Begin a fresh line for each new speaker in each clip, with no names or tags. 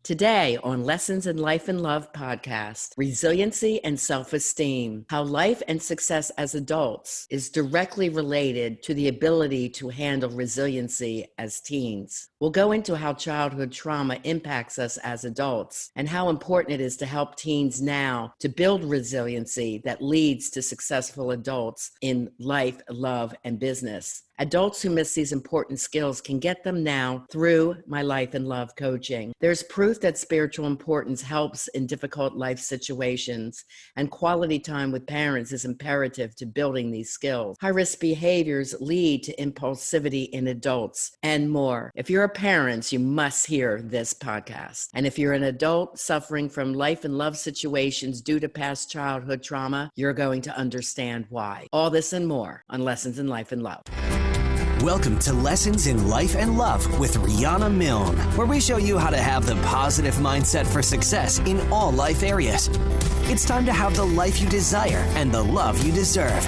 Today on Lessons in Life and Love podcast, Resiliency and Self Esteem, how life and success as adults is directly related to the ability to handle resiliency as teens. We'll go into how childhood trauma impacts us as adults and how important it is to help teens now to build resiliency that leads to successful adults in life, love, and business. Adults who miss these important skills can get them now through my life and love coaching. There's proof that spiritual importance helps in difficult life situations, and quality time with parents is imperative to building these skills. High-risk behaviors lead to impulsivity in adults and more. If you're a parent, you must hear this podcast. And if you're an adult suffering from life and love situations due to past childhood trauma, you're going to understand why. All this and more on Lessons in Life and Love.
Welcome to Lessons in Life and Love with Riana Milne, where we show you how to have the positive mindset for success in all life areas. It's time to have the life you desire and the love you deserve.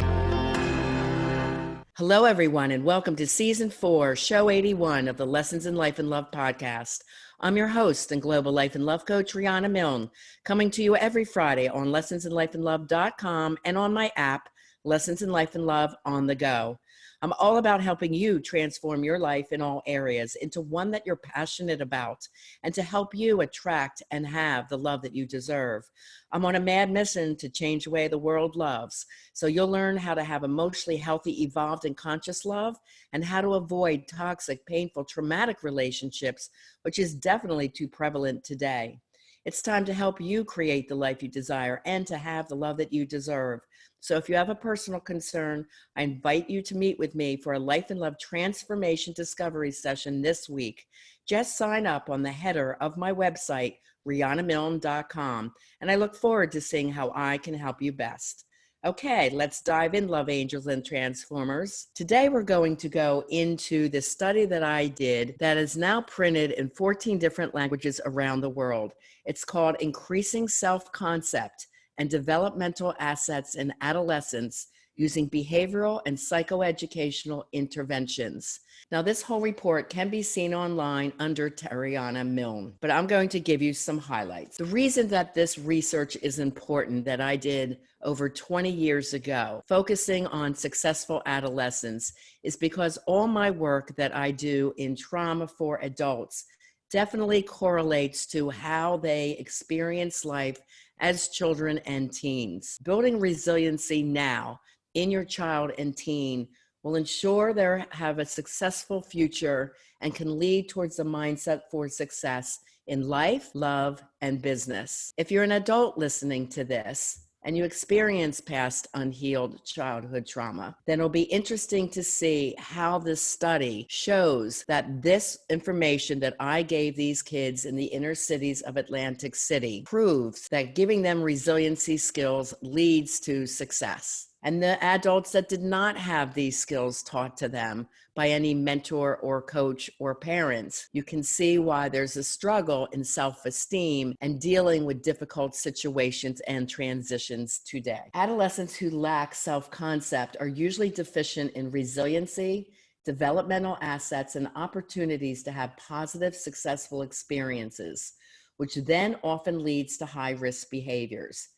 Hello, everyone, and welcome to Season 4, Show 81 of the Lessons in Life and Love podcast. I'm your host and Global Life and Love Coach, Riana Milne, coming to you every Friday on lessonsinlifeandlove.com and on my app, Lessons in Life and Love on the go. I'm all about helping you transform your life in all areas into one that you're passionate about and to help you attract and have the love that you deserve. I'm on a mad mission to change the way the world loves. So you'll learn how to have emotionally healthy, evolved, and conscious love and how to avoid toxic, painful, traumatic relationships, which is definitely too prevalent today. It's time to help you create the life you desire and to have the love that you deserve. So if you have a personal concern, I invite you to meet with me for a Life and Love Transformation Discovery session this week. Just sign up on the header of my website, rianamilne.com, and I look forward to seeing how I can help you best. Okay, let's dive in, love angels and transformers. Today we're going to go into the study that I did that is now printed in 14 different languages around the world. It's called Increasing Self-Concept and Developmental Assets in Adolescents Using Behavioral and Psychoeducational Interventions. Now, this whole report can be seen online under Riana Milne, but I'm going to give you some highlights. The reason that this research is important that I did over 20 years ago, focusing on successful adolescents, is because all my work that I do in trauma for adults definitely correlates to how they experience life as children and teens. Building resiliency now in your child and teen will ensure they have a successful future and can lead towards a mindset for success in life, love, and business. If you're an adult listening to this, and you experience past unhealed childhood trauma, then it'll be interesting to see how this study shows that this information that I gave these kids in the inner cities of Atlantic City proves that giving them resiliency skills leads to success. And the adults that did not have these skills taught to them by any mentor or coach or parents, you can see why there's a struggle in self-esteem and dealing with difficult situations and transitions today. Adolescents who lack self-concept are usually deficient in resiliency, developmental assets, and opportunities to have positive, successful experiences, which then often leads to high-risk behaviors.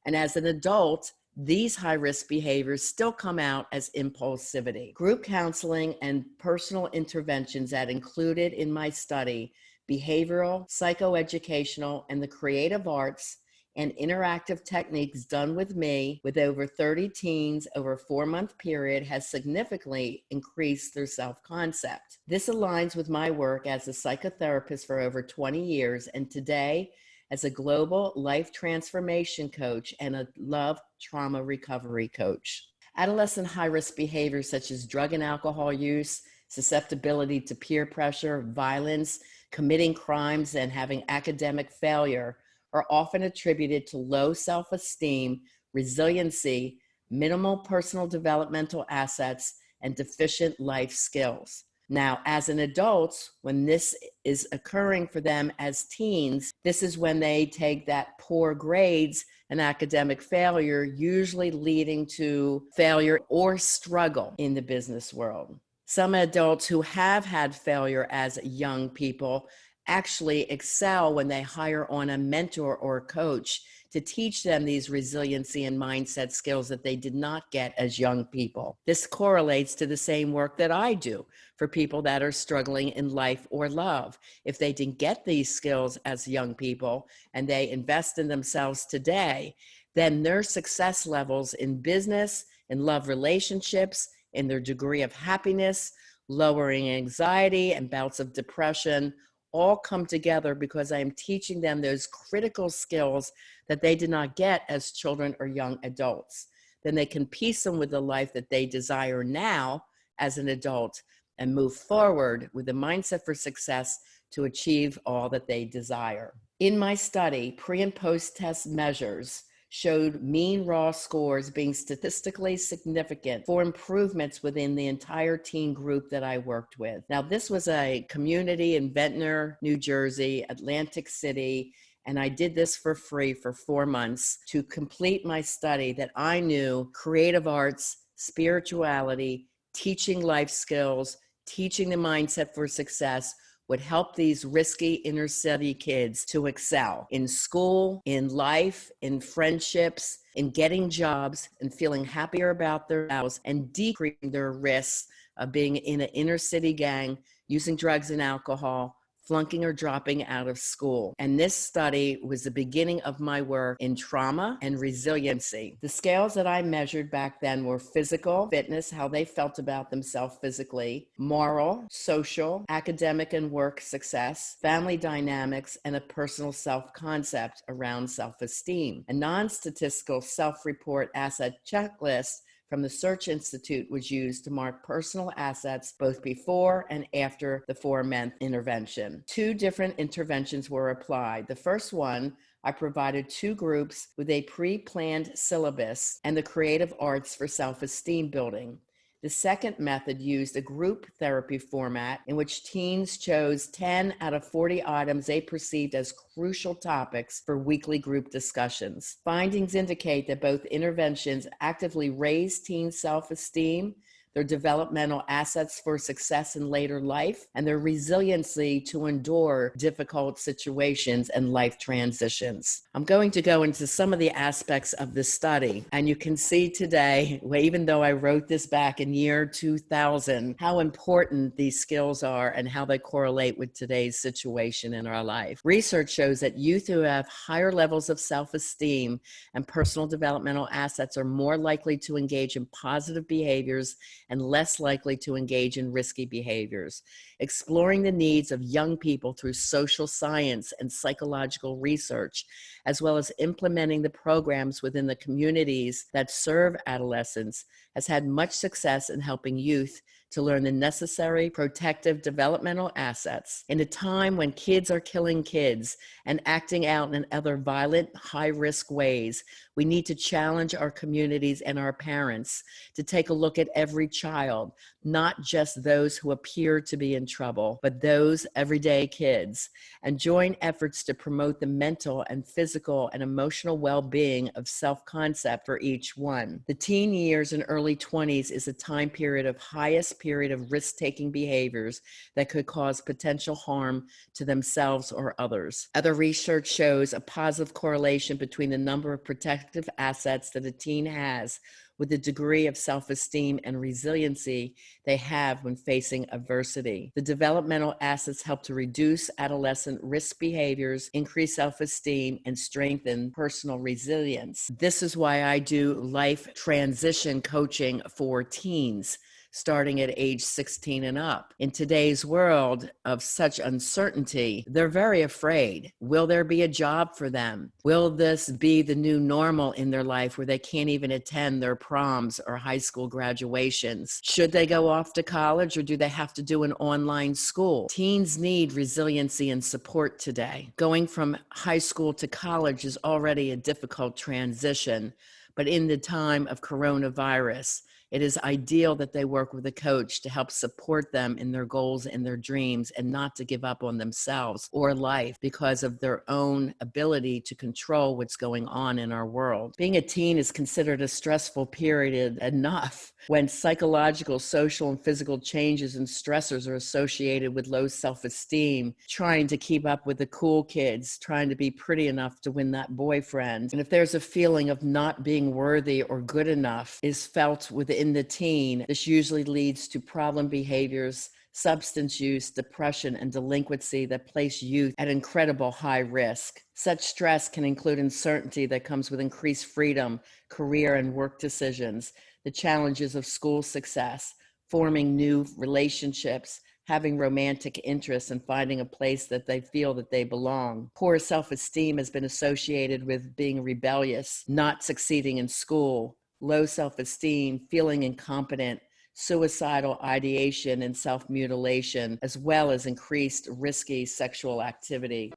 And as an adult, these high-risk behaviors still come out as impulsivity. Group counseling and personal interventions that included in my study behavioral, psychoeducational, and the creative arts and interactive techniques done with me with over 30 teens over a 4-month period has significantly increased their self-concept. This aligns with my work as a psychotherapist for over 20 years and today as a global life transformation coach and a love trauma recovery coach. Adolescent high-risk behaviors such as drug and alcohol use, susceptibility to peer pressure, violence, committing crimes, and having academic failure are often attributed to low self-esteem, resiliency, minimal personal developmental assets, and deficient life skills. Now, as an adult, when this is occurring for them as teens, this is when they take that poor grades and academic failure, usually leading to failure or struggle in the business world. Some adults who have had failure as young people actually excel when they hire on a mentor or a coach to teach them these resiliency and mindset skills that they did not get as young people. This correlates to the same work that I do for people that are struggling in life or love. If they didn't get these skills as young people and they invest in themselves today, then their success levels in business, in love relationships, in their degree of happiness, lowering anxiety and bouts of depression, all come together because I am teaching them those critical skills that they did not get as children or young adults. Then they can piece them with the life that they desire now as an adult and move forward with a mindset for success to achieve all that they desire. In my study, pre and post test measures showed mean raw scores being statistically significant for improvements within the entire teen group that I worked with. Now, this was a community in Ventnor, New Jersey, Atlantic City, and I did this for free for 4 months to complete my study that I knew creative arts, spirituality, teaching life skills, teaching the mindset for success would help these risky inner city kids to excel in school, in life, in friendships, in getting jobs, and feeling happier about their lives and decreasing their risks of being in an inner city gang, using drugs and alcohol, flunking or dropping out of school. And this study was the beginning of my work in trauma and resiliency. The scales that I measured back then were physical, fitness, how they felt about themselves physically, moral, social, academic and work success, family dynamics, and a personal self-concept around self-esteem. A non-statistical self-report asset checklist from the Search Institute was used to mark personal assets both before and after the 4-month intervention. 2 different interventions were applied. The first one, I provided 2 groups with a pre-planned syllabus and the creative arts for self-esteem building. The second method used a group therapy format in which teens chose 10 out of 40 items they perceived as crucial topics for weekly group discussions. Findings indicate that both interventions actively raise teens' self-esteem, their developmental assets for success in later life, and their resiliency to endure difficult situations and life transitions. I'm going to go into some of the aspects of this study, and you can see today, even though I wrote this back in year 2000, how important these skills are and how they correlate with today's situation in our life. Research shows that youth who have higher levels of self-esteem and personal developmental assets are more likely to engage in positive behaviors and less likely to engage in risky behaviors. Exploring the needs of young people through social science and psychological research, as well as implementing the programs within the communities that serve adolescents, has had much success in helping youth to learn the necessary protective developmental assets. In a time when kids are killing kids and acting out in other violent, high-risk ways, we need to challenge our communities and our parents to take a look at every child, not just those who appear to be in trouble, but those everyday kids, and join efforts to promote the mental and physical and emotional well-being of self-concept for each one. The teen years and early 20s is a time period of highest period of risk-taking behaviors that could cause potential harm to themselves or others. Other research shows a positive correlation between the number of protective assets that a teen has with the degree of self-esteem and resiliency they have when facing adversity. The developmental assets help to reduce adolescent risk behaviors, increase self-esteem, and strengthen personal resilience. This is why I do life transition coaching for teens, starting at age 16 and up. In today's world of such uncertainty, they're very afraid. Will there be a job for them? Will this be the new normal in their life where they can't even attend their proms or high school graduations? Should they go off to college, or do they have to do an online school? Teens need resiliency and support today. Going from high school to college is already a difficult transition, but in the time of coronavirus, it is ideal that they work with a coach to help support them in their goals and their dreams, and not to give up on themselves or life because of their own ability to control what's going on in our world. Being a teen is considered a stressful period enough, when psychological, social, and physical changes and stressors are associated with low self-esteem, trying to keep up with the cool kids, trying to be pretty enough to win that boyfriend. And if there's a feeling of not being worthy or good enough is felt within the teen, this usually leads to problem behaviors, substance use, depression, and delinquency that place youth at incredible high risk. Such stress can include uncertainty that comes with increased freedom, career and work decisions, the challenges of school success, forming new relationships, having romantic interests, and finding a place that they feel that they belong. Poor self-esteem has been associated with being rebellious, not succeeding in school, low self-esteem, feeling incompetent, suicidal ideation and self-mutilation, as well as increased risky sexual activity.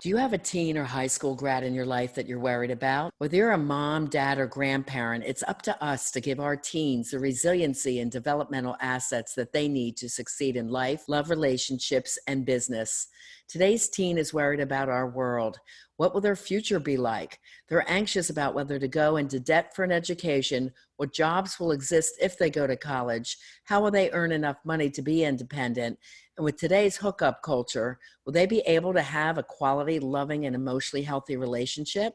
Do you have a teen or high school grad in your life that you're worried about? Whether you're a mom, dad, or grandparent, it's up to us to give our teens the resiliency and developmental assets that they need to succeed in life, love, relationships, and business. Today's teen is worried about our world. What will their future be like? They're anxious about whether to go into debt for an education, what jobs will exist if they go to college, how will they earn enough money to be independent, and with today's hookup culture, will they be able to have a quality, loving, and emotionally healthy relationship?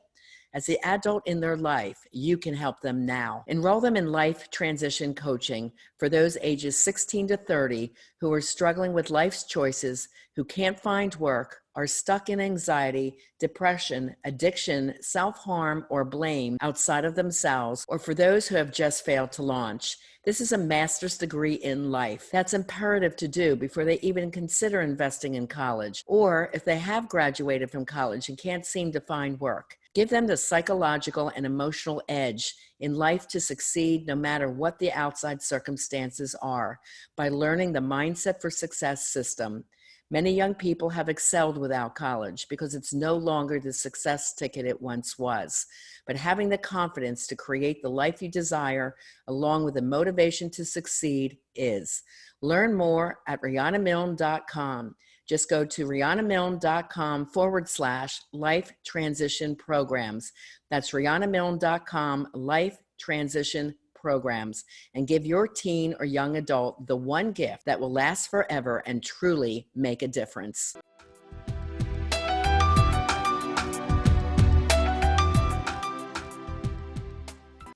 As the adult in their life, you can help them now. Enroll them in life transition coaching for those ages 16 to 30 who are struggling with life's choices, who can't find work, are stuck in anxiety, depression, addiction, self-harm, or blame outside of themselves, or for those who have just failed to launch. This is a master's degree in life. That's imperative to do before they even consider investing in college, or if they have graduated from college and can't seem to find work. Give them the psychological and emotional edge in life to succeed no matter what the outside circumstances are by learning the Mindset for Success system. Many young people have excelled without college because it's no longer the success ticket it once was. But having the confidence to create the life you desire, along with the motivation to succeed, is. Learn more at rianamilne.com. Just go to rianamilne.com/life transition programs. That's rianamilne.com life transition programs, and give your teen or young adult the one gift that will last forever and truly make a difference.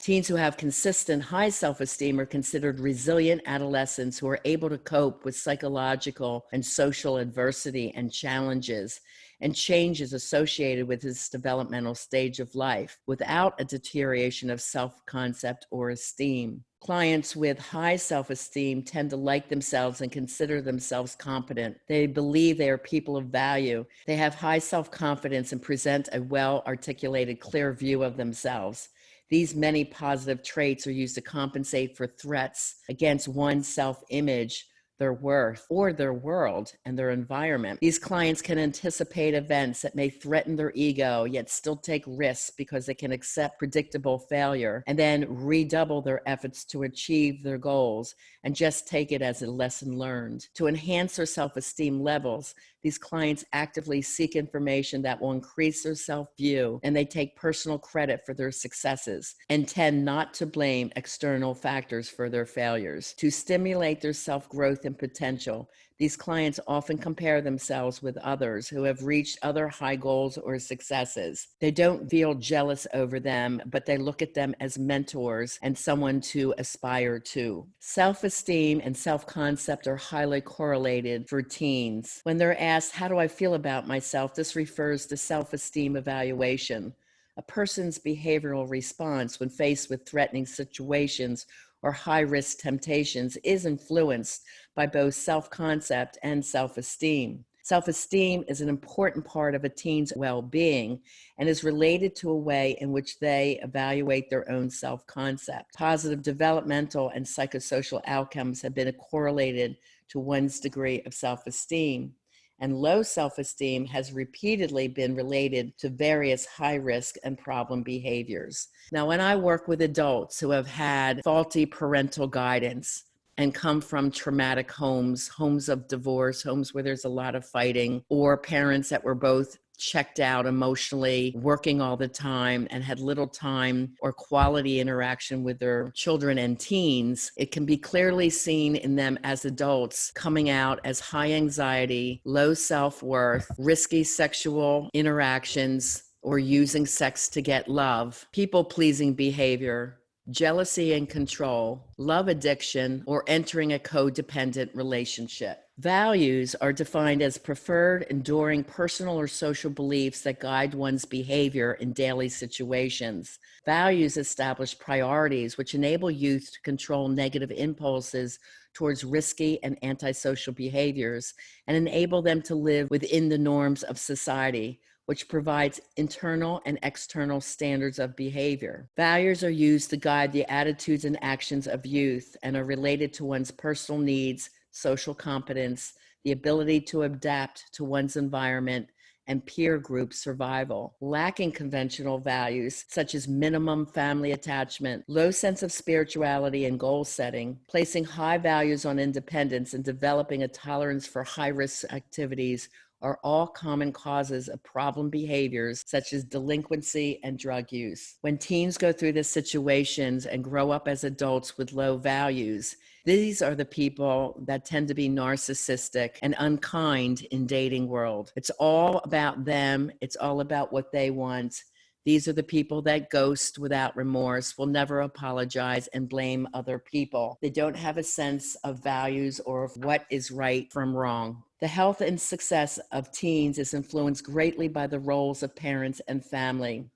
Teens who have consistent high self-esteem are considered resilient adolescents who are able to cope with psychological and social adversity and challenges and changes associated with this developmental stage of life without a deterioration of self-concept or esteem. Clients with high self-esteem tend to like themselves and consider themselves competent. They believe they are people of value. They have high self-confidence and present a well-articulated, clear view of themselves. These many positive traits are used to compensate for threats against one's self-image, their worth, or their world and their environment. These clients can anticipate events that may threaten their ego, yet still take risks because they can accept predictable failure and then redouble their efforts to achieve their goals and just take it as a lesson learned. To enhance their self-esteem levels, these clients actively seek information that will increase their self-view, and they take personal credit for their successes and tend not to blame external factors for their failures. To stimulate their self-growth and potential, these clients often compare themselves with others who have reached other high goals or successes. They don't feel jealous over them, but they look at them as mentors and someone to aspire to. Self-esteem and self-concept are highly correlated for teens. When they're asked, "How do I feel about myself?" this refers to self-esteem evaluation. A person's behavioral response when faced with threatening situations or high-risk temptations is influenced by both self-concept and self-esteem. Self-esteem is an important part of a teen's well-being and is related to a way in which they evaluate their own self-concept. Positive developmental and psychosocial outcomes have been correlated to one's degree of self-esteem, and low self-esteem has repeatedly been related to various high-risk and problem behaviors. Now, when I work with adults who have had faulty parental guidance and come from traumatic homes, homes of divorce, homes where there's a lot of fighting, or parents that were both checked out emotionally, working all the time, and had little time or quality interaction with their children and teens, it can be clearly seen in them as adults coming out as high anxiety, low self-worth, risky sexual interactions, or using sex to get love, people-pleasing behavior, jealousy and control, love addiction, or entering a codependent relationship. Values are defined as preferred, enduring personal or social beliefs that guide one's behavior in daily situations. Values establish priorities which enable youth to control negative impulses towards risky and antisocial behaviors and enable them to live within the norms of society, which provides internal and external standards of behavior. Values are used to guide the attitudes and actions of youth and are related to one's personal needs, social competence, the ability to adapt to one's environment, and peer group survival. Lacking conventional values, such as minimum family attachment, low sense of spirituality and goal setting, placing high values on independence, and developing a tolerance for high-risk activities are all common causes of problem behaviors such as delinquency and drug use. When teens go through these situations and grow up as adults with low values, these are the people that tend to be narcissistic and unkind in dating world. It's all about them. It's all about what they want. These are the people that ghost without remorse, will never apologize, and blame other people. They don't have a sense of values or of what is right from wrong. The health and success of teens is influenced greatly by the roles of parents and family,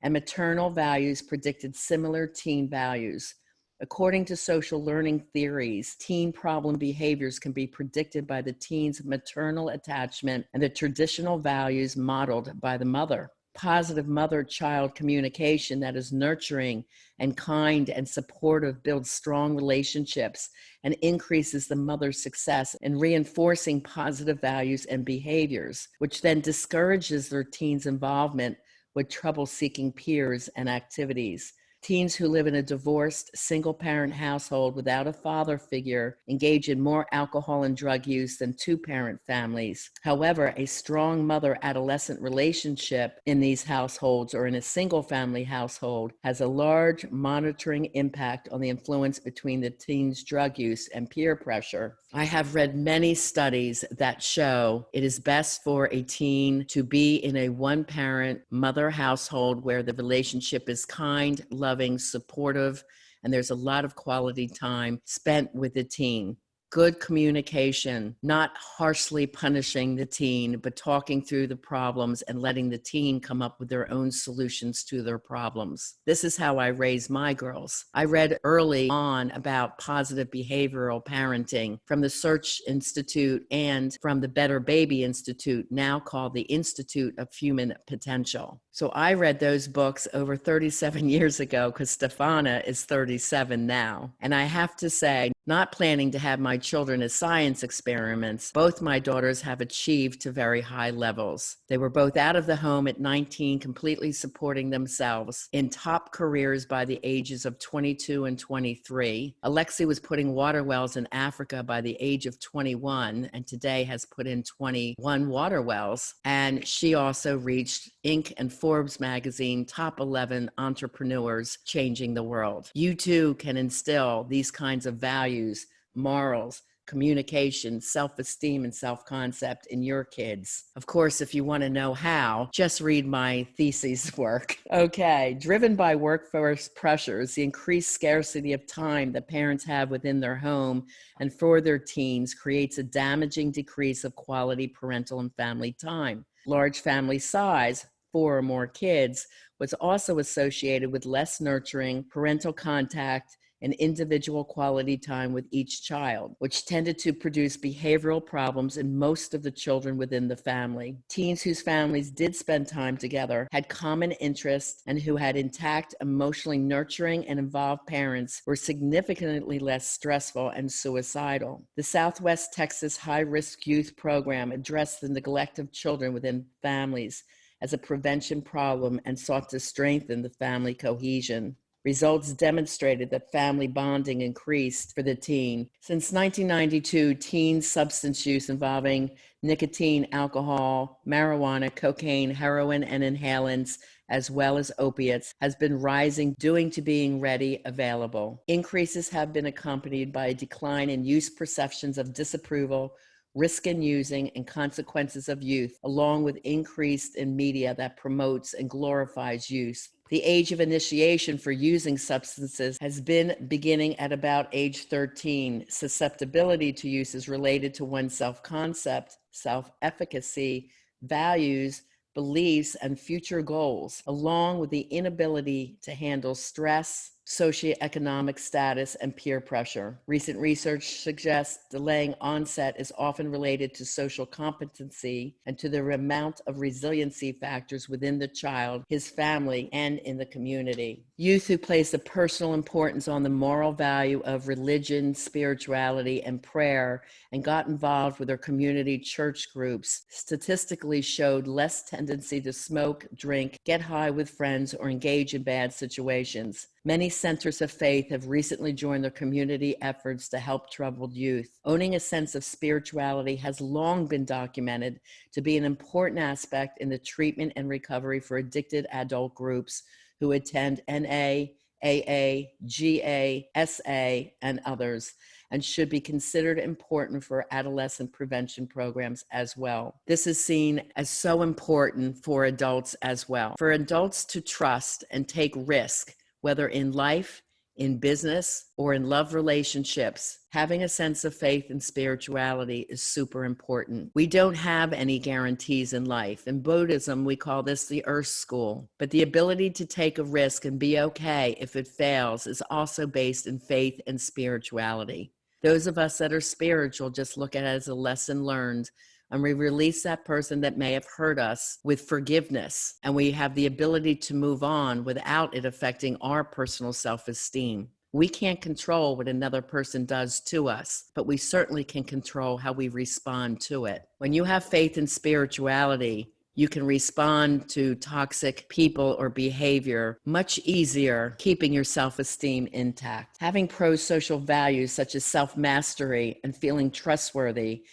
and maternal values predicted similar teen values. According to social learning theories, teen problem behaviors can be predicted by the teen's maternal attachment and the traditional values modeled by the mother. Positive mother-child communication that is nurturing and kind and supportive builds strong relationships and increases the mother's success in reinforcing positive values and behaviors, which then discourages their teens' involvement with trouble-seeking peers and activities. Teens who live in a divorced, single-parent household without a father figure engage in more alcohol and drug use than two-parent families. However, a strong mother-adolescent relationship in these households or in a single-family household has a large monitoring impact on the influence between the teen's drug use and peer pressure. I have read many studies that show it is best for a teen to be in a one-parent mother household where the relationship is kind, loving, supportive, and there's a lot of quality time spent with the teen. Good communication, not harshly punishing the teen, but talking through the problems and letting the teen come up with their own solutions to their problems. This is how I raise my girls. I read early on about positive behavioral parenting from the Search Institute and from the Better Baby Institute, now called the Institute of Human Potential. So I read those books over 37 years ago because Stefana is 37 now. And I have to say, not planning to have my children as science experiments, both my daughters have achieved to very high levels. They were both out of the home at 19, completely supporting themselves in top careers by the ages of 22 and 23. Alexi was putting water wells in Africa by the age of 21, and today has put in 21 water wells. And she also reached Inc. and Forbes magazine top 11 entrepreneurs changing the world. You too can instill these kinds of values, morals, communication, self-esteem, and self-concept in your kids. Of course, if you want to know how, just read my thesis work. Okay, driven by workforce pressures, the increased scarcity of time that parents have within their home and for their teens creates a damaging decrease of quality parental and family time. Large family size, 4 or more kids, was also associated with less nurturing parental contact and individual quality time with each child, which tended to produce behavioral problems in most of the children within the family. Teens whose families did spend time together, had common interests, and who had intact, emotionally nurturing and involved parents were significantly less stressful and suicidal. The Southwest Texas High-Risk Youth Program addressed the neglect of children within families as a prevention problem and sought to strengthen the family cohesion. Results demonstrated that family bonding increased for the teen. Since 1992, teen substance use involving nicotine, alcohol, marijuana, cocaine, heroin, and inhalants, as well as opiates, has been rising due to being ready available. Increases have been accompanied by a decline in use perceptions of disapproval, risk in using, and consequences of use, along with increase in media that promotes and glorifies use. The age of initiation for using substances has been beginning at about age 13. Susceptibility to use is related to one's self-concept, self-efficacy, values, beliefs, and future goals, along with the inability to handle stress, socioeconomic status, and peer pressure. Recent research suggests delaying onset is often related to social competency and to the amount of resiliency factors within the child, his family, and in the community. Youth who place a personal importance on the moral value of religion, spirituality, and prayer and got involved with their community church groups statistically showed less tendency to smoke, drink, get high with friends, or engage in bad situations. Many centers of faith have recently joined their community efforts to help troubled youth. Owning a sense of spirituality has long been documented to be an important aspect in the treatment and recovery for addicted adult groups who attend NA, AA, GA, SA, and others, and should be considered important for adolescent prevention programs as well. This is seen as so important for adults as well. For adults to trust and take risk, whether in life, in business, or in love relationships, having a sense of faith and spirituality is super important. We don't have any guarantees in life. In Buddhism, we call this the Earth School. But the ability to take a risk and be okay if it fails is also based in faith and spirituality. Those of us that are spiritual just look at it as a lesson learned, and we release that person that may have hurt us with forgiveness, and we have the ability to move on without it affecting our personal self-esteem. We can't control what another person does to us, but we certainly can control how we respond to it. When you have faith in spirituality, you can respond to toxic people or behavior much easier, keeping your self-esteem intact. Having pro-social values such as self-mastery and feeling trustworthy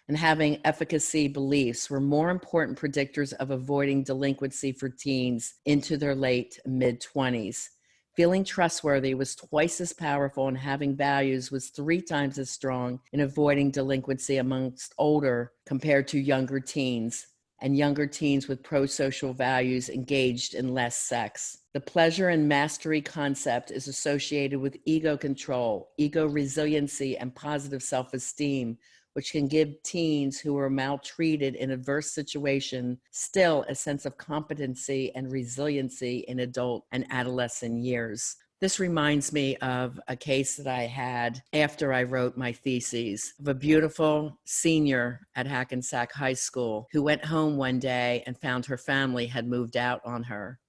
and having efficacy beliefs were more important predictors of avoiding delinquency for teens into their late mid-20s. Feeling trustworthy was twice as powerful, and having values was 3 times as strong in avoiding delinquency amongst older compared to younger teens, and younger teens with pro-social values engaged in less sex. The pleasure and mastery concept is associated with ego control, ego resiliency, and positive self-esteem, which can give teens who are maltreated in adverse situation still a sense of competency and resiliency in adult and adolescent years. This reminds me of a case that I had after I wrote my thesis of a beautiful senior at Hackensack High School who went home one day and found her family had moved out on her.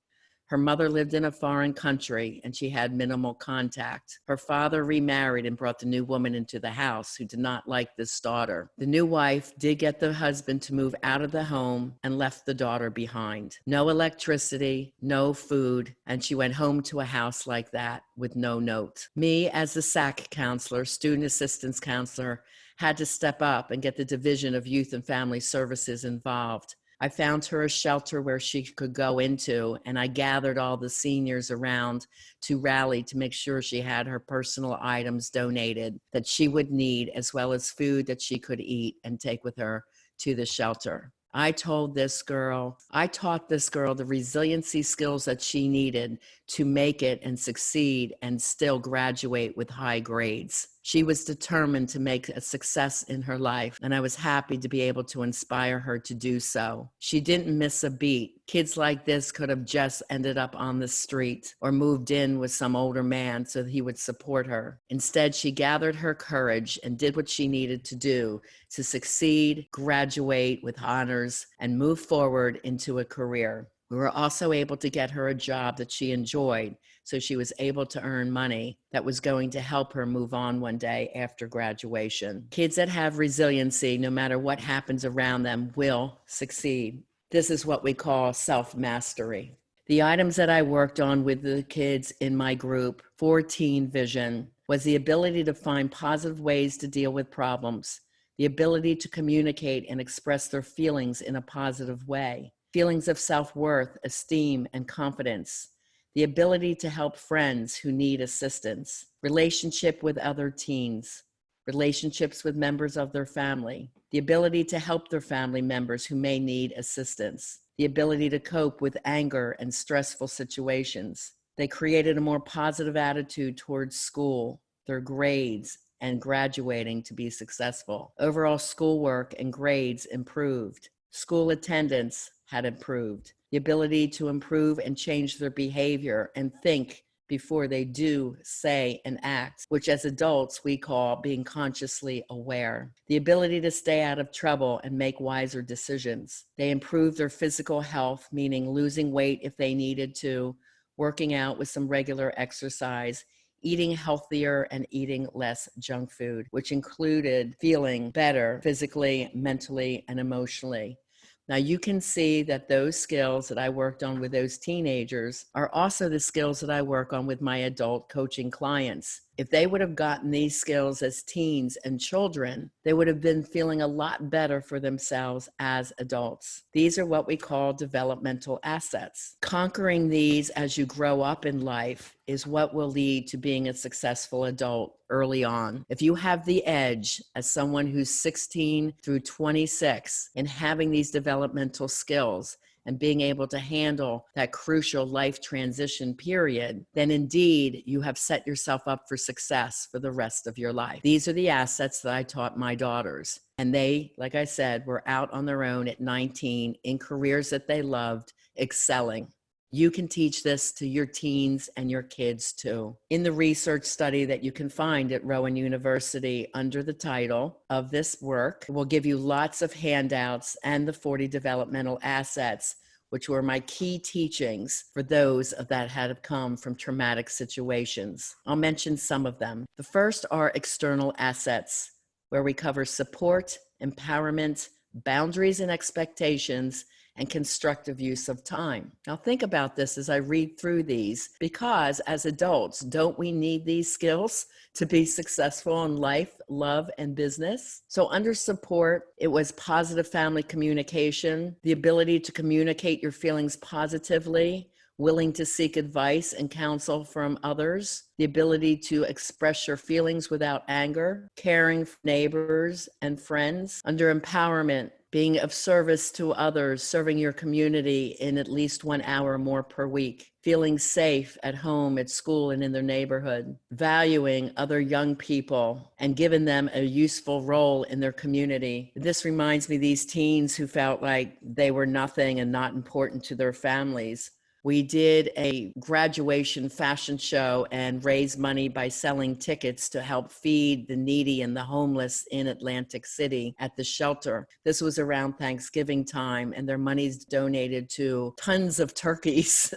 Her mother lived in a foreign country and she had minimal contact. Her father remarried and brought the new woman into the house who did not like this daughter. The new wife did get the husband to move out of the home and left the daughter behind. No electricity, no food, and she went home to a house like that with no note. Me, as the SAC counselor, student assistance counselor, had to step up and get the Division of Youth and Family Services involved. I found her a shelter where she could go into, and I gathered all the seniors around to rally to make sure she had her personal items donated that she would need, as well as food that she could eat and take with her to the shelter. I taught this girl the resiliency skills that she needed to make it and succeed and still graduate with high grades. She was determined to make a success in her life, and I was happy to be able to inspire her to do so. She didn't miss a beat. Kids like this could have just ended up on the street or moved in with some older man so that he would support her. Instead, she gathered her courage and did what she needed to do to succeed, graduate with honors, and move forward into a career. We were also able to get her a job that she enjoyed, so she was able to earn money that was going to help her move on one day after graduation. Kids that have resiliency, no matter what happens around them, will succeed. This is what we call self-mastery. The items that I worked on with the kids in my group for Teen Vision was the ability to find positive ways to deal with problems, the ability to communicate and express their feelings in a positive way, feelings of self-worth, esteem, and confidence, the ability to help friends who need assistance, relationship with other teens, relationships with members of their family, the ability to help their family members who may need assistance, the ability to cope with anger and stressful situations. They created a more positive attitude towards school, their grades, and graduating to be successful. Overall schoolwork and grades improved. School attendance had improved. The ability to improve and change their behavior and think before they do, say, and act, which as adults we call being consciously aware. The ability to stay out of trouble and make wiser decisions. They improved their physical health, meaning losing weight if they needed to, working out with some regular exercise, eating healthier, and eating less junk food, which included feeling better physically, mentally, and emotionally. Now you can see that those skills that I worked on with those teenagers are also the skills that I work on with my adult coaching clients. If they would have gotten these skills as teens and children, they would have been feeling a lot better for themselves as adults. These are what we call developmental assets. Conquering these as you grow up in life is what will lead to being a successful adult early on. If you have the edge as someone who's 16 through 26 in having these developmental skills and being able to handle that crucial life transition period, then indeed you have set yourself up for success for the rest of your life. These are the assets that I taught my daughters. And they, like I said, were out on their own at 19 in careers that they loved, excelling. You can teach this to your teens and your kids too. In the research study that you can find at Rowan University under the title of this work, we'll give you lots of handouts and the 40 developmental assets, which were my key teachings for those that had come from traumatic situations. I'll mention some of them. The first are external assets, where we cover support, empowerment, boundaries and expectations, and constructive use of time. Now think about this as I read through these, because as adults, don't we need these skills to be successful in life, love, and business? So under support, it was positive family communication, the ability to communicate your feelings positively, willing to seek advice and counsel from others, the ability to express your feelings without anger, caring for neighbors and friends. Under empowerment, being of service to others, serving your community in at least 1 hour more per week, feeling safe at home, at school, and in their neighborhood, valuing other young people and giving them a useful role in their community. This reminds me of these teens who felt like they were nothing and not important to their families. We did a graduation fashion show and raised money by selling tickets to help feed the needy and the homeless in Atlantic City at the shelter. This was around Thanksgiving time, and their money's donated to tons of turkeys.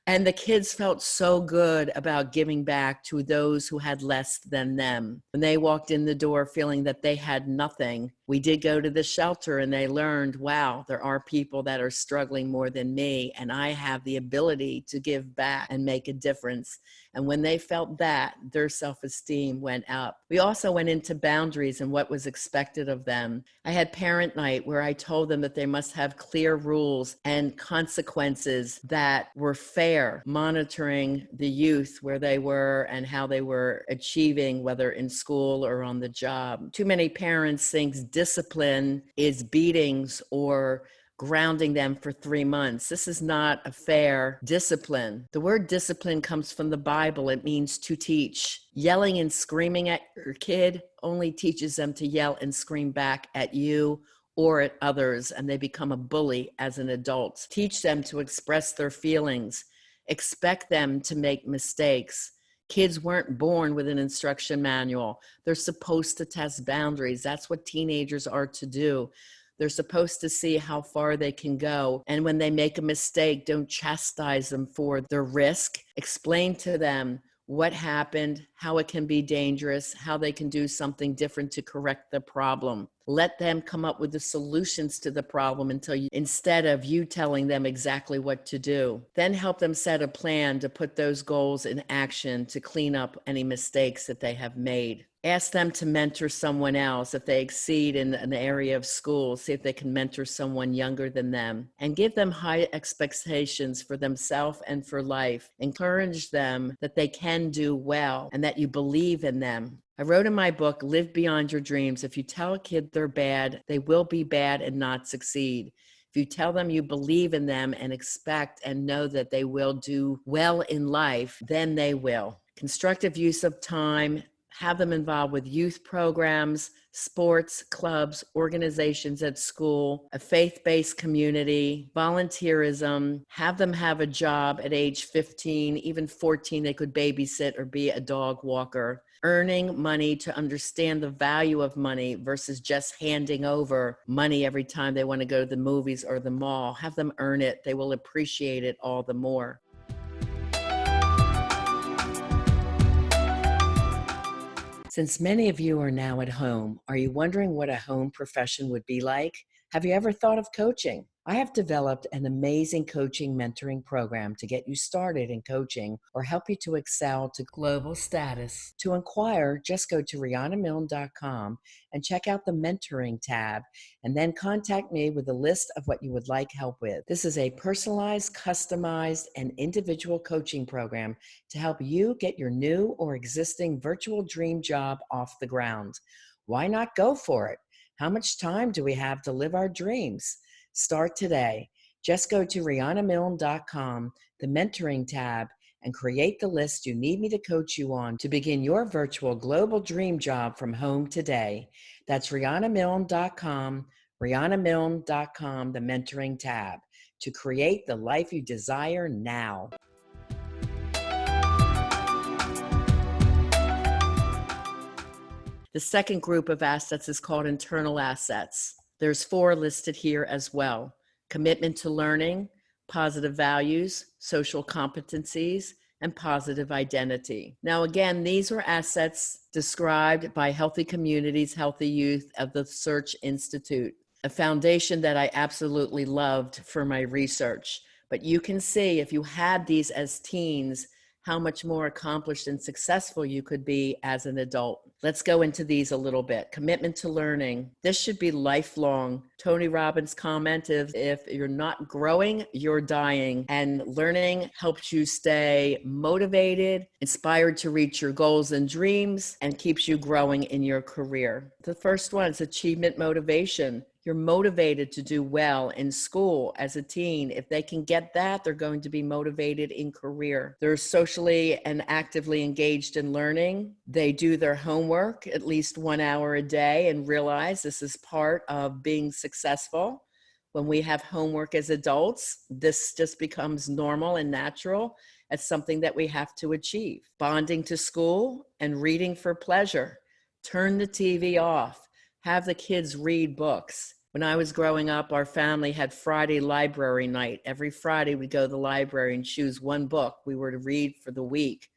And the kids felt so good about giving back to those who had less than them. When they walked in the door feeling that they had nothing, we did go to the shelter and they learned, wow, there are people that are struggling more than me, and I have the ability to give back and make a difference. And when they felt that, their self-esteem went up. We also went into boundaries and what was expected of them. I had parent night where I told them that they must have clear rules and consequences that were fair, monitoring the youth where they were and how they were achieving, whether in school or on the job. Too many parents think discipline is beatings or grounding them for 3 months. This is not a fair discipline. The word discipline comes from the Bible. It means to teach. Yelling and screaming at your kid only teaches them to yell and scream back at you or at others, and they become a bully as an adult. Teach them to express their feelings. Expect them to make mistakes. Kids weren't born with an instruction manual. They're supposed to test boundaries. That's what teenagers are to do. They're supposed to see how far they can go. And when they make a mistake, don't chastise them for their risk. Explain to them what happened, how it can be dangerous, how they can do something different to correct the problem. Let them come up with the solutions to the problem instead of you telling them exactly what to do. Then help them set a plan to put those goals in action to clean up any mistakes that they have made. Ask them to mentor someone else. If they exceed in an area of school, see if they can mentor someone younger than them, and give them high expectations for themselves and for life. Encourage them that they can do well and that you believe in them. I wrote in my book, Live Beyond Your Dreams. If you tell a kid they're bad, they will be bad and not succeed. If you tell them you believe in them and expect and know that they will do well in life, then they will. Constructive use of time. Have them involved with youth programs, sports, clubs, organizations at school, a faith-based community, volunteerism. Have them have a job at age 15, even 14, they could babysit or be a dog walker. Earning money to understand the value of money versus just handing over money every time they want to go to the movies or the mall. Have them earn it. They will appreciate it all the more. Since many of you are now at home, are you wondering what a home profession would be like? Have you ever thought of coaching? I have developed an amazing coaching mentoring program to get you started in coaching or help you to excel to global status. To inquire, just go to rianamilne.com and check out the mentoring tab, and then contact me with a list of what you would like help with. This is a personalized, customized, and individual coaching program to help you get your new or existing virtual dream job off the ground. Why not go for it? How much time do we have to live our dreams? Start today. Just go to rianamilne.com, the mentoring tab, and create the list you need me to coach you on to begin your virtual global dream job from home today. That's rianamilne.com, rianamilne.com, the mentoring tab, to create the life you desire now. The second group of assets is called internal assets. There's 4 listed here as well: commitment to learning, positive values, social competencies, and positive identity. Now, again, these are assets described by Healthy Communities, Healthy Youth of the Search Institute, a foundation that I absolutely loved for my research. But you can see if you had these as teens, how much more accomplished and successful you could be as an adult. Let's go into these a little bit. Commitment to learning. This should be lifelong. Tony Robbins commented, if you're not growing, you're dying. And learning helps you stay motivated, inspired to reach your goals and dreams, and keeps you growing in your career. The first one is achievement motivation. You're motivated to do well in school as a teen. If they can get that, they're going to be motivated in career. They're socially and actively engaged in learning. They do their homework at least 1 hour a day and realize this is part of being successful. When we have homework as adults, this just becomes normal and natural as something that we have to achieve. Bonding to school and reading for pleasure. Turn the TV off. Have the kids read books. When I was growing up, our family had Friday library night. Every Friday we'd go to the library and choose one book we were to read for the week.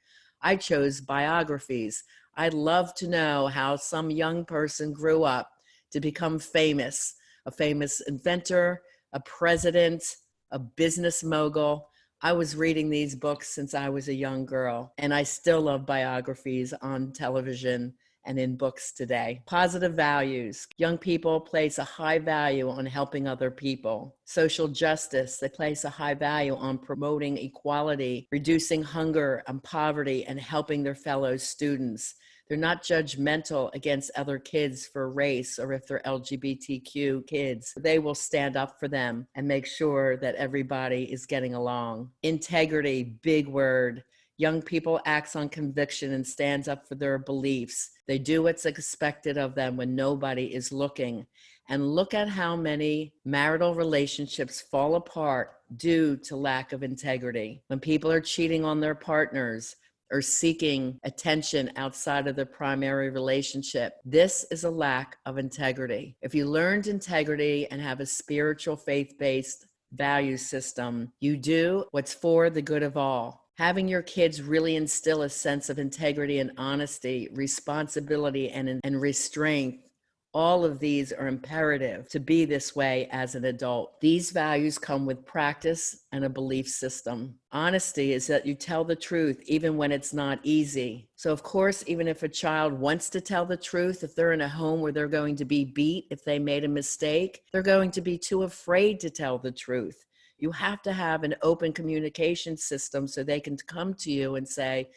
I chose biographies. I'd love to know how some young person grew up to become famous, a famous inventor, a president, a business mogul. I was reading these books since I was a young girl, and I still love biographies on television and in books today. Positive values. Young people place a high value on helping other people. Social justice. They place a high value on promoting equality, reducing hunger and poverty, and helping their fellow students. They're not judgmental against other kids for race or if they're LGBTQ kids. They will stand up for them and make sure that everybody is getting along. Integrity, big word. Young people act on conviction and stands up for their beliefs. They do what's expected of them when nobody is looking. And look at how many marital relationships fall apart due to lack of integrity. When people are cheating on their partners or seeking attention outside of their primary relationship, this is a lack of integrity. If you learned integrity and have a spiritual, faith-based value system, you do what's for the good of all. Having your kids really instill a sense of integrity and honesty, responsibility and restraint. All of these are imperative to be this way as an adult. These values come with practice and a belief system. Honesty is that you tell the truth even when it's not easy. So of course, even if a child wants to tell the truth, if they're in a home where they're going to be beat if they made a mistake, they're going to be too afraid to tell the truth. You have to have an open communication system so they can come to you and say,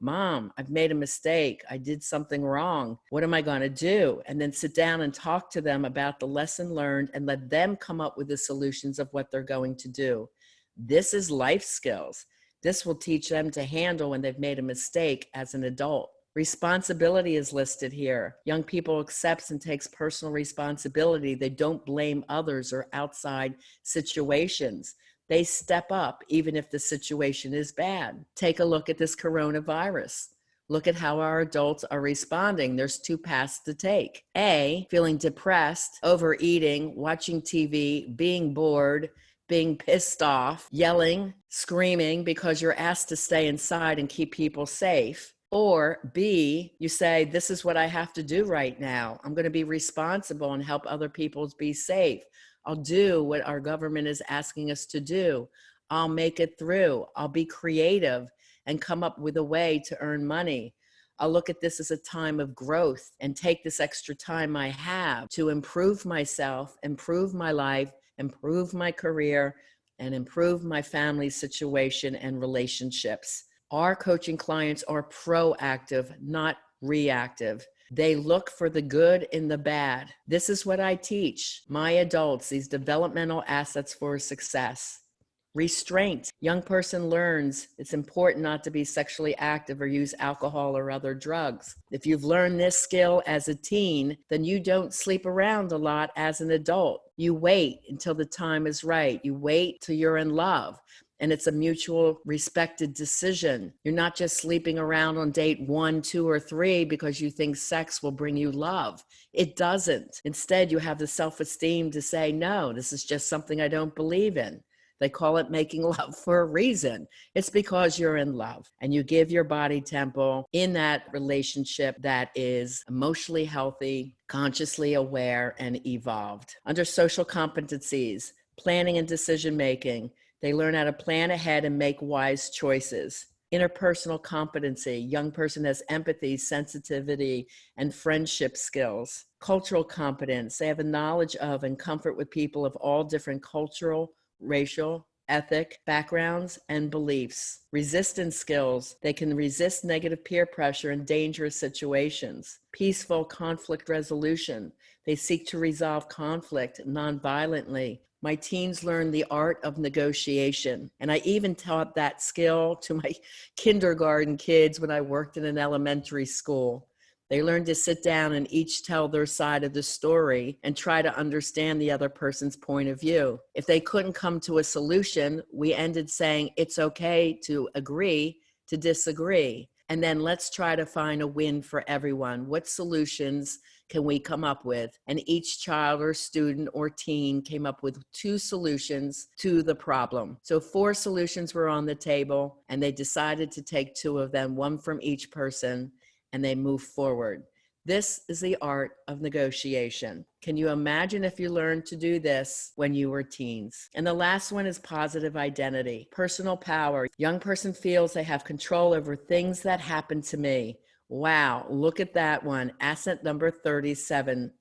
Mom, I've made a mistake. I did something wrong. What am I going to do? And then sit down and talk to them about the lesson learned and let them come up with the solutions of what they're going to do. This is life skills. This will teach them to handle when they've made a mistake as an adult. Responsibility is listed here. Young people accepts and takes personal responsibility. They don't blame others or outside situations. They step up even if the situation is bad. Take a look at this coronavirus. Look at how our adults are responding. There's two paths to take. A, feeling depressed, overeating, watching TV, being bored, being pissed off, yelling, screaming because you're asked to stay inside and keep people safe. Or B, you say, this is what I have to do right now. I'm going to be responsible and help other people be safe. I'll do what our government is asking us to do. I'll make it through. I'll be creative and come up with a way to earn money. I'll look at this as a time of growth and take this extra time I have to improve myself, improve my life, improve my career, and improve my family situation and relationships. Our coaching clients are proactive, not reactive. They look for the good in the bad. This is what I teach my adults, these developmental assets for success. Restraint. Young person learns it's important not to be sexually active or use alcohol or other drugs. If you've learned this skill as a teen, then you don't sleep around a lot as an adult. You wait until the time is right. You wait till you're in love. And it's a mutual respected decision. You're not just sleeping around on date 1, 2, or 3 because you think sex will bring you love. It doesn't. Instead, you have the self-esteem to say, no, this is just something I don't believe in. They call it making love for a reason. It's because you're in love and you give your body temple in that relationship that is emotionally healthy, consciously aware, and evolved. Under social competencies, planning and decision-making, they learn how to plan ahead and make wise choices. Interpersonal competency, young person has empathy, sensitivity, and friendship skills. Cultural competence, they have a knowledge of and comfort with people of all different cultural, racial, ethnic backgrounds, and beliefs. Resistance skills, they can resist negative peer pressure in dangerous situations. Peaceful conflict resolution, they seek to resolve conflict nonviolently. My teens learned the art of negotiation, and I even taught that skill to my kindergarten kids when I worked in an elementary school. They learned to sit down and each tell their side of the story and try to understand the other person's point of view. If they couldn't come to a solution, we ended saying it's okay to agree to disagree. And then let's try to find a win for everyone. What solutions can we come up with? And each child or student or teen came up with 2 solutions to the problem. So 4 solutions were on the table, and they decided to take 2 of them, 1 from each person, and they moved forward. This is the art of negotiation. Can you imagine if you learned to do this when you were teens? And the last one is positive identity, personal power. Young person feels they have control over things that happen to me. Wow, look at that one. Asset number 37,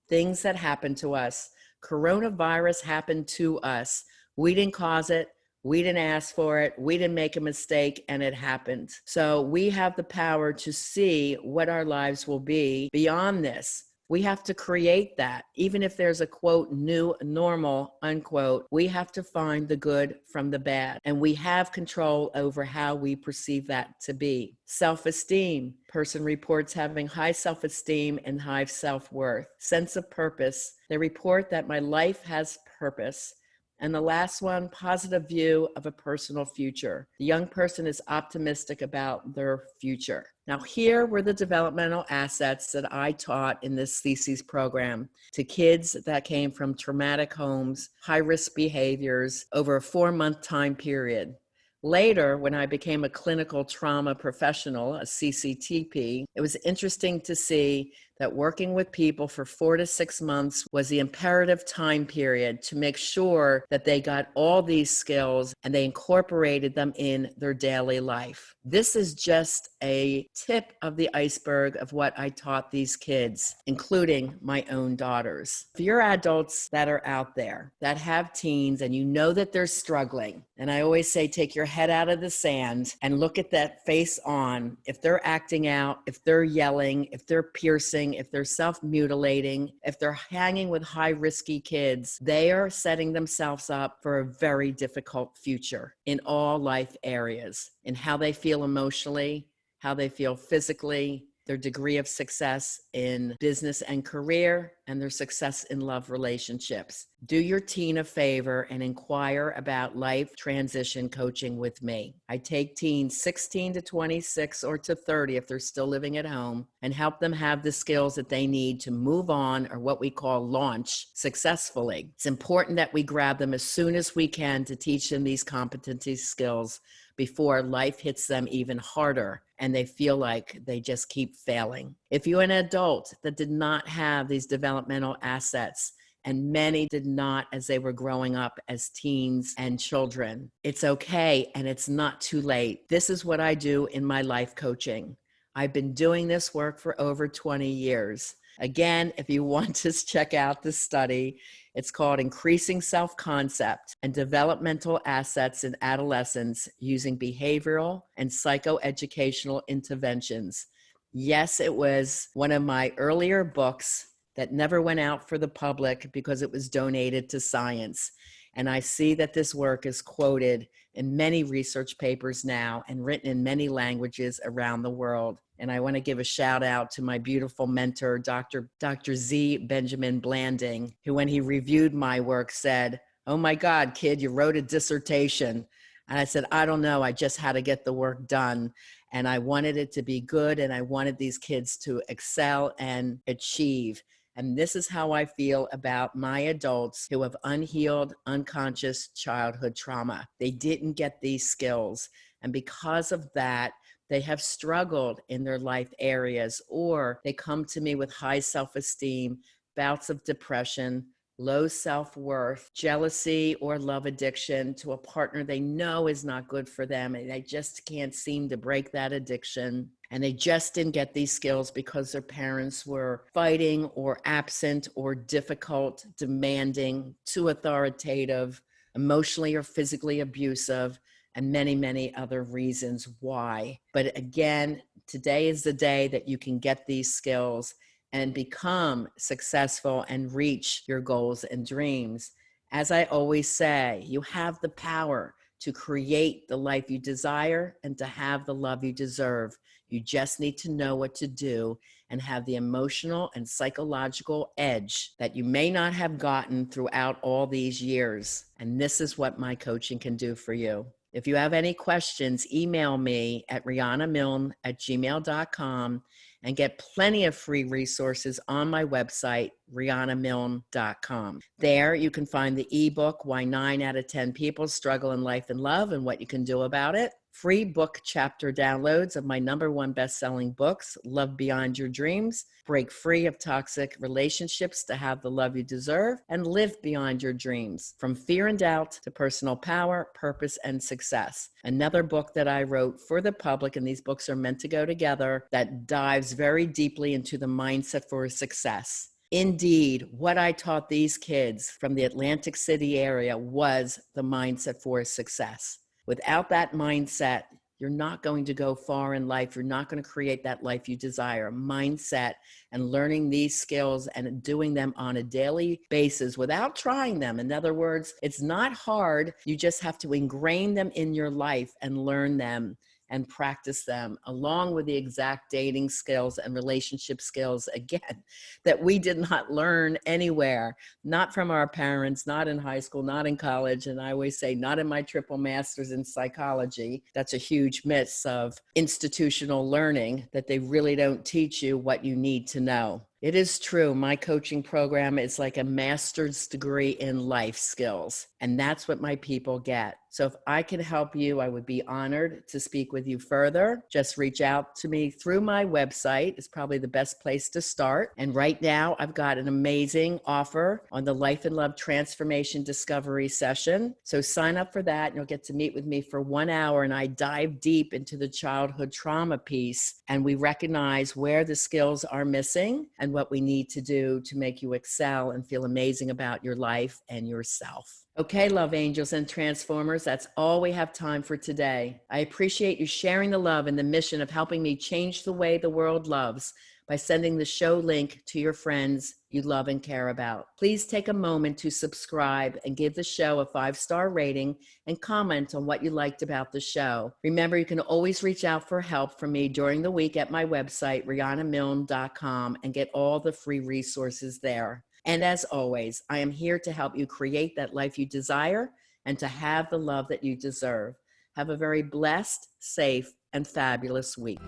things that happen to us. Coronavirus happened to us. We didn't cause it. We didn't ask for it. We didn't make a mistake, and it happened. So we have the power to see what our lives will be beyond this. We have to create that. Even if there's a quote, new normal, unquote, we have to find the good from the bad. And we have control over how we perceive that to be. Self-esteem. Person reports having high self-esteem and high self-worth. Sense of purpose. They report that my life has purpose. And the last one, positive view of a personal future. The young person is optimistic about their future. Now, here were the developmental assets that I taught in this Thesis program to kids that came from traumatic homes, high-risk behaviors over a 4-month time period. Later, when I became a clinical trauma professional, a CCTP, it was interesting to see that working with people for 4 to 6 months was the imperative time period to make sure that they got all these skills and they incorporated them in their daily life. This is just a tip of the iceberg of what I taught these kids, including my own daughters. For your adults that are out there that have teens and you know that they're struggling, and I always say take your head out of the sand and look at that face on. If they're acting out, if they're yelling, if they're piercing, if they're self-mutilating, if they're hanging with high-risky kids, they are setting themselves up for a very difficult future in all life areas, in how they feel emotionally, how they feel physically, their degree of success in business and career, and their success in love relationships. Do your teen a favor and inquire about life transition coaching with me. I take teens 16 to 26 or to 30 if they're still living at home and help them have the skills that they need to move on, or what we call launch, successfully. It's important that we grab them as soon as we can to teach them these competency skills before life hits them even harder and they feel like they just keep failing. If you're an adult that did not have these developmental assets, and many did not as they were growing up as teens and children, it's okay and it's not too late. This is what I do in my life coaching. I've been doing this work for over 20 years. Again, if you want to check out the study, it's called Increasing Self-Concept and Developmental Assets in Adolescents Using Behavioral and Psychoeducational Interventions. Yes, it was one of my earlier books that never went out for the public because it was donated to science. And I see that this work is quoted in many research papers now and written in many languages around the world. And I want to give a shout out to my beautiful mentor, Dr. Z. Benjamin Blanding, who when he reviewed my work said, "Oh my God, kid, you wrote a dissertation." And I said, "I don't know, I just had to get the work done. And I wanted it to be good, and I wanted these kids to excel and achieve." And this is how I feel about my adults who have unhealed, unconscious childhood trauma. They didn't get these skills. And because of that, they have struggled in their life areas, or they come to me with high self-esteem, bouts of depression, low self-worth, jealousy or love addiction to a partner they know is not good for them, and they just can't seem to break that addiction. And they just didn't get these skills because their parents were fighting or absent or difficult, demanding, too authoritative, emotionally or physically abusive, and many, many other reasons why. But again, today is the day that you can get these skills and become successful and reach your goals and dreams. As I always say, you have the power to create the life you desire and to have the love you deserve. You just need to know what to do and have the emotional and psychological edge that you may not have gotten throughout all these years. And this is what my coaching can do for you. If you have any questions, email me at rianamilne@gmail.com and get plenty of free resources on my website, rianamilne.com. There you can find the ebook, Why 9 out of 10 People Struggle in Life and Love and What You Can Do About It. Free book chapter downloads of my #1 best-selling books, Love Beyond Your Dreams, Break Free of Toxic Relationships to Have the Love You Deserve, and Live Beyond Your Dreams, From Fear and Doubt to Personal Power, Purpose, and Success. Another book that I wrote for the public, and these books are meant to go together, that dives very deeply into the mindset for success. Indeed, what I taught these kids from the Atlantic City area was the mindset for success. Without that mindset, you're not going to go far in life. You're not going to create that life you desire. Mindset and learning these skills and doing them on a daily basis without trying them. In other words, it's not hard. You just have to ingrain them in your life and learn them and practice them, along with the exact dating skills and relationship skills, again, that we did not learn anywhere, not from our parents, not in high school, not in college, and I always say, not in my triple master's in psychology. That's a huge myth of institutional learning, that they really don't teach you what you need to know. It is true. My coaching program is like a master's degree in life skills, and that's what my people get. So if I can help you, I would be honored to speak with you further. Just reach out to me through my website. It's probably the best place to start. And right now, I've got an amazing offer on the Life and Love Transformation Discovery session. So sign up for that, and you'll get to meet with me for 1 hour, and I dive deep into the childhood trauma piece, and we recognize where the skills are missing and what we need to do to make you excel and feel amazing about your life and yourself. Okay, love angels and transformers, that's all we have time for today. I appreciate you sharing the love and the mission of helping me change the way the world loves by sending the show link to your friends you love and care about. Please take a moment to subscribe and give the show a 5-star rating and comment on what you liked about the show. Remember, you can always reach out for help from me during the week at my website, rianamilne.com, and get all the free resources there. And as always, I am here to help you create that life you desire and to have the love that you deserve. Have a very blessed, safe, and fabulous week.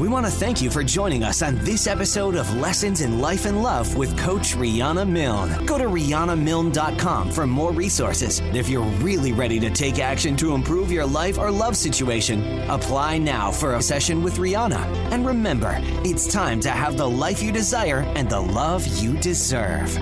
We want to thank you for joining us on this episode of Lessons in Life and Love with Coach Riana Milne. Go to rianamilne.com for more resources. And if you're really ready to take action to improve your life or love situation, apply now for a session with Riana. And remember, it's time to have the life you desire and the love you deserve.